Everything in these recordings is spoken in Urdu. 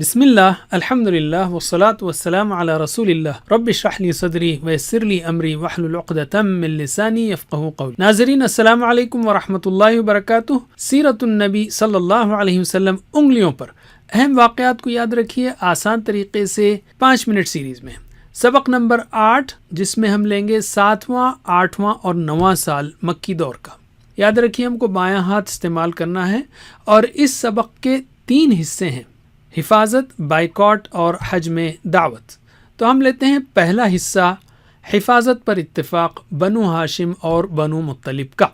بسم اللہ الحمدللہ والصلاة والسلام علی رسول اللہ رب اشرح لی صدری ویسر لی امری واحلل عقدۃ من لسانی یفقہوا قولی۔ ناظرین السلام علیکم ورحمۃ اللہ وبرکاتہ۔ سیرت النبی صلی اللہ علیہ وسلم انگلیوں پر اہم واقعات کو یاد رکھیے آسان طریقے سے 5 منٹ سیریز میں۔ سبق نمبر 8 جس میں ہم لیں گے 7واں، 8واں اور 9واں سال مکی دور کا۔ یاد رکھیے ہم کو بایاں ہاتھ استعمال کرنا ہے اور اس سبق کے 3 حصے ہیں: حفاظت، بائیکاٹ اور حج میں دعوت۔ تو ہم لیتے ہیں پہلا حصہ، حفاظت پر اتفاق بنو ہاشم اور بنو مطلب کا۔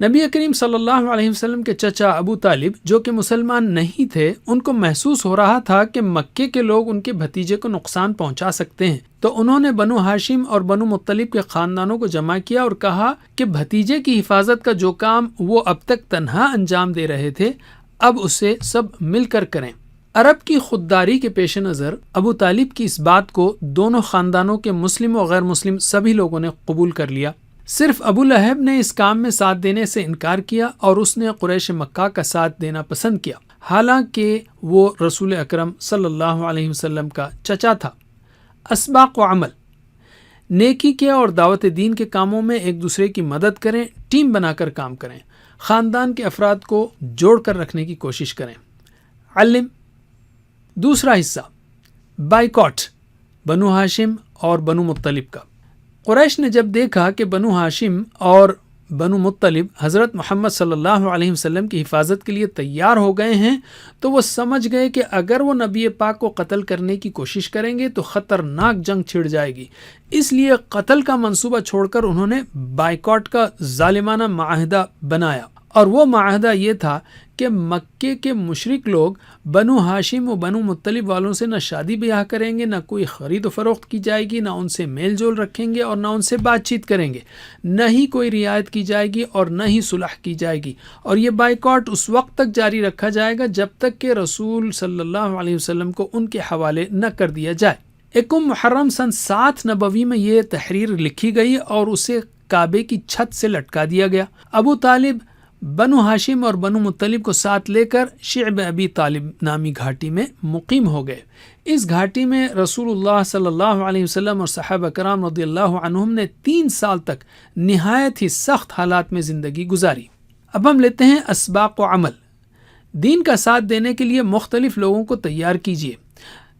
نبی کریم صلی اللہ علیہ وسلم کے چچا ابو طالب جو کہ مسلمان نہیں تھے، ان کو محسوس ہو رہا تھا کہ مکے کے لوگ ان کے بھتیجے کو نقصان پہنچا سکتے ہیں، تو انہوں نے بنو ہاشم اور بنو مطلب کے خاندانوں کو جمع کیا اور کہا کہ بھتیجے کی حفاظت کا جو کام وہ اب تک تنہا انجام دے رہے تھے، اب اسے سب مل کر کریں۔ عرب کی خودداری کے پیش نظر ابو طالب کی اس بات کو دونوں خاندانوں کے مسلم و غیر مسلم سبھی لوگوں نے قبول کر لیا۔ صرف ابو لہب نے اس کام میں ساتھ دینے سے انکار کیا اور اس نے قریش مکہ کا ساتھ دینا پسند کیا، حالانکہ وہ رسول اکرم صلی اللہ علیہ وسلم کا چچا تھا۔ اسباق و عمل، نیکی کے اور دعوت دین کے کاموں میں ایک دوسرے کی مدد کریں، ٹیم بنا کر کام کریں، خاندان کے افراد کو جوڑ کر رکھنے کی کوشش کریں۔ علم، دوسرا حصہ، بائیکاٹ بنو ہاشم اور بنو مطلب کا۔ قریش نے جب دیکھا کہ بنو ہاشم اور بنو مطلب حضرت محمد صلی اللہ علیہ وسلم کی حفاظت کے لیے تیار ہو گئے ہیں، تو وہ سمجھ گئے کہ اگر وہ نبی پاک کو قتل کرنے کی کوشش کریں گے تو خطرناک جنگ چھڑ جائے گی۔ اس لیے قتل کا منصوبہ چھوڑ کر انہوں نے بائیکاٹ کا ظالمانہ معاہدہ بنایا، اور وہ معاہدہ یہ تھا کہ مکے کے مشرک لوگ بنو ہاشم و بنو مطلب والوں سے نہ شادی بیاہ کریں گے، نہ کوئی خرید و فروخت کی جائے گی، نہ ان سے میل جول رکھیں گے اور نہ ان سے بات چیت کریں گے، نہ ہی کوئی رعایت کی جائے گی اور نہ ہی صلح کی جائے گی، اور یہ بائیکاٹ اس وقت تک جاری رکھا جائے گا جب تک کہ رسول صلی اللہ علیہ وسلم کو ان کے حوالے نہ کر دیا جائے۔ 1 محرم سن 7 نبوی میں یہ تحریر لکھی گئی اور اسے کعبے کی چھت سے لٹکا دیا گیا۔ ابو طالب بنو ہاشم اور بنو مطلب کو ساتھ لے کر شعب ابی طالب نامی گھاٹی میں مقیم ہو گئے۔ اس گھاٹی میں رسول اللہ صلی اللہ علیہ وسلم اور صحابہ کرام رضی اللہ عنہم نے 3 سال تک نہایت ہی سخت حالات میں زندگی گزاری۔ اب ہم لیتے ہیں اسباق و عمل۔ دین کا ساتھ دینے کے لیے مختلف لوگوں کو تیار کیجیے۔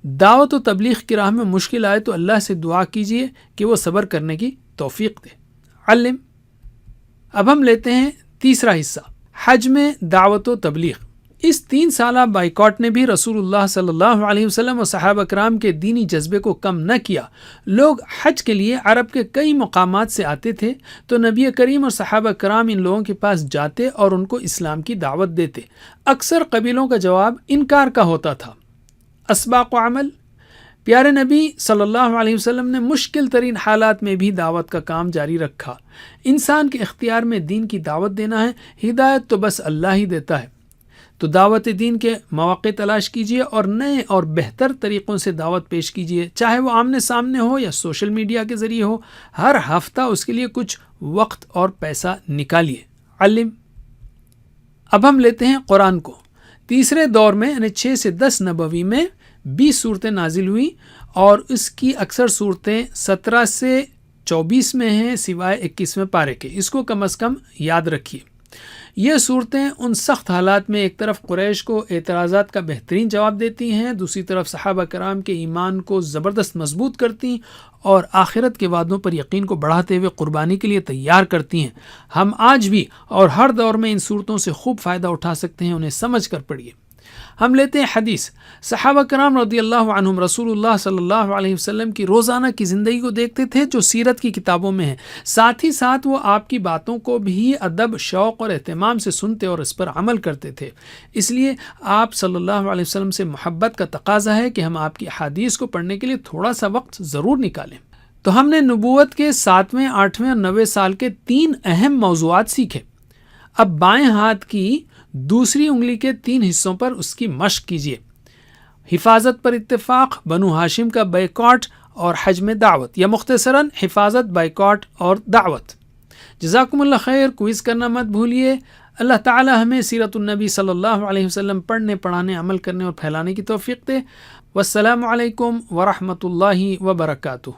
دعوت و تبلیغ کی راہ میں مشکل آئے تو اللہ سے دعا کیجیے کہ وہ صبر کرنے کی توفیق دے۔ علم، اب ہم لیتے ہیں تیسرا حصہ، حج میں دعوت و تبلیغ۔ اس 3 سالہ بائیکاٹ نے بھی رسول اللہ صلی اللہ علیہ وسلم اور صحابہ کرام کے دینی جذبے کو کم نہ کیا۔ لوگ حج کے لیے عرب کے کئی مقامات سے آتے تھے تو نبی کریم اور صحابہ کرام ان لوگوں کے پاس جاتے اور ان کو اسلام کی دعوت دیتے۔ اکثر قبیلوں کا جواب انکار کا ہوتا تھا۔ اسباق و عمل، پیارے نبی صلی اللہ علیہ وسلم نے مشکل ترین حالات میں بھی دعوت کا کام جاری رکھا۔ انسان کے اختیار میں دین کی دعوت دینا ہے، ہدایت تو بس اللہ ہی دیتا ہے۔ تو دعوت دین کے مواقع تلاش کیجیے اور نئے اور بہتر طریقوں سے دعوت پیش کیجیے، چاہے وہ آمنے سامنے ہو یا سوشل میڈیا کے ذریعے ہو۔ ہر ہفتہ اس کے لیے کچھ وقت اور پیسہ نکالیے۔ علم، اب ہم لیتے ہیں قرآن کو۔ تیسرے دور میں یعنی 6 سے 10 نبوی میں 20 صورتیں نازل ہوئی اور اس کی اکثر صورتیں 17 سے 24 میں ہیں سوائے 21ویں پارے کے۔ اس کو کم از کم یاد رکھیے۔ یہ صورتیں ان سخت حالات میں ایک طرف قریش کو اعتراضات کا بہترین جواب دیتی ہیں، دوسری طرف صحابہ کرام کے ایمان کو زبردست مضبوط کرتی ہیں اور آخرت کے وعدوں پر یقین کو بڑھاتے ہوئے قربانی کے لیے تیار کرتی ہیں۔ ہم آج بھی اور ہر دور میں ان صورتوں سے خوب فائدہ اٹھا سکتے ہیں، انہیں سمجھ کر پڑھیے۔ ہم لیتے ہیں حدیث۔ صحابہ کرام رضی اللہ عنہم رسول اللہ صلی اللہ علیہ وسلم کی روزانہ کی زندگی کو دیکھتے تھے جو سیرت کی کتابوں میں ہے، ساتھ ہی ساتھ وہ آپ کی باتوں کو بھی ادب، شوق اور اہتمام سے سنتے اور اس پر عمل کرتے تھے۔ اس لیے آپ صلی اللہ علیہ وسلم سے محبت کا تقاضا ہے کہ ہم آپ کی احادیث کو پڑھنے کے لیے تھوڑا سا وقت ضرور نکالیں۔ تو ہم نے نبوت کے 7ویں، 8ویں اور 9ویں سال کے 3 اہم موضوعات سیکھے۔ اب بائیں ہاتھ کی دوسری انگلی کے 3 حصوں پر اس کی مشق کیجیے۔ حفاظت پر اتفاق، بنو ہاشم کا بائیکاٹ اور حج میں دعوت، یا مختصراً حفاظت، بائیکاٹ اور دعوت۔ جزاکم اللہ خیر۔ کوئز کرنا مت بھولیے۔ اللہ تعالی ہمیں سیرت النبی صلی اللہ علیہ وسلم پڑھنے، پڑھانے، عمل کرنے اور پھیلانے کی توفیق دے۔ والسلام علیکم ورحمۃ اللہ وبرکاتہ۔